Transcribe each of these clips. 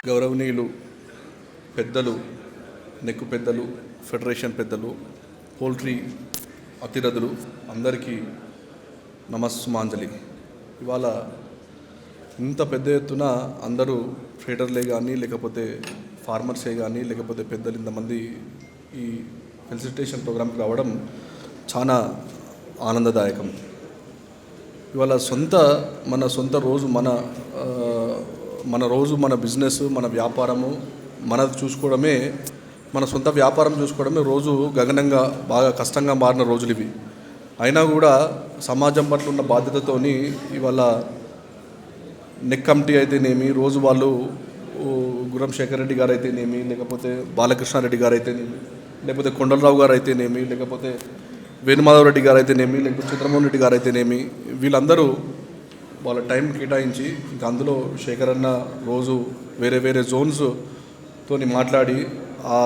గౌరవనీయులు పెద్దలు, నెక్కు పెద్దలు, ఫెడరేషన్ పెద్దలు, పోల్ట్రీ అతిరథులు అందరికీ నమస్సుమాంజలి. ఇవాళ ఇంత పెద్ద ఎత్తున అందరూ ట్రేడర్లే కానీ, లేకపోతే ఫార్మర్సే కానీ, లేకపోతే పెద్దలు ఇంతమంది ఈ ఫెలిసిటేషన్ ప్రోగ్రామ్కి రావడం చాలా ఆనందదాయకం. ఇవాళ మన సొంత రోజు మన బిజినెస్, మన వ్యాపారము మనది చూసుకోవడమే, మన సొంత వ్యాపారం చూసుకోవడమే రోజు గగనంగా బాగా కష్టంగా మారిన రోజులు ఇవి. అయినా కూడా సమాజం పట్ల ఉన్న బాధ్యతతోని ఇవాళ నెక్ కమిటీ అయితేనేమి, రోజు వాళ్ళు గురం శేఖర్ రెడ్డి గారు అయితేనేమి, లేకపోతే బాలకృష్ణారెడ్డి గారు అయితేనేమి, లేకపోతే కొండలరావు గారు అయితేనేమి, లేకపోతే వేణుమాధవరెడ్డి గారు అయితేనేమి, లేకపోతే చంద్రమోహన్ రెడ్డి గారు అయితేనేమి, వీళ్ళందరూ వాళ్ళ టైం కేటాయించి ఇంకా అందులో శేఖర్ అన్న రోజు వేరే జోన్స్తోని మాట్లాడి ఆ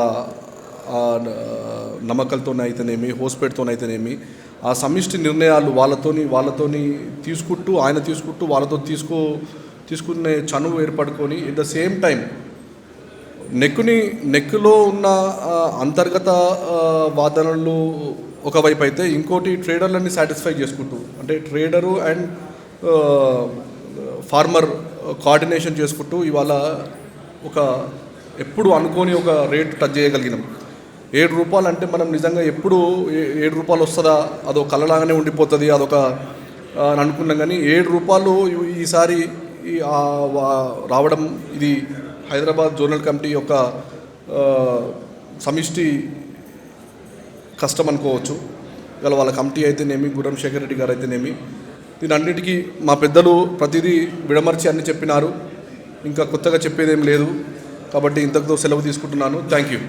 నమ్మకాలతోనైతేనేమి, హోస్పేట్తోనైతేనేమి, ఆ సమిష్టి నిర్ణయాలు వాళ్ళతోని తీసుకుంటూ వాళ్ళతో తీసుకునే చనువు ఏర్పడుకొని ఎట్ ద సేమ్ టైం నెక్కులో ఉన్న అంతర్గత వాదనలు ఒకవైపు అయితే, ఇంకోటి ట్రేడర్లని సాటిస్ఫై చేసుకుంటూ, అంటే ట్రేడరు అండ్ ఫార్మర్ కోఆర్డినేషన్ చేసుకుంటూ ఇవాళ ఎప్పుడు అనుకోని ఒక రేట్ టచ్ చేయగలిగినాం. ₹7 అంటే మనం నిజంగా ఎప్పుడు ₹7 వస్తుందా, అదొక కలలాగానే ఉండిపోతుంది, అదొక అని అనుకున్నాం. కానీ ₹7 ఈసారి రావడం ఇది హైదరాబాద్ జోనల్ కమిటీ యొక్క సమిష్టి కష్టం అనుకోవచ్చు. ఇవాళ వాళ్ళ కమిటీ అయితేనేమి, గురం శేఖర్ రెడ్డి గారు అయితేనేమి, దీని అన్నిటికీ మా పెద్దలు ప్రతిదీ విడమర్చి అన్ని చెప్పినారు. ఇంకా కొత్తగా చెప్పేదేం లేదు. కాబట్టి ఇంతకుతో సెలవు తీసుకుంటున్నాను. Thank you.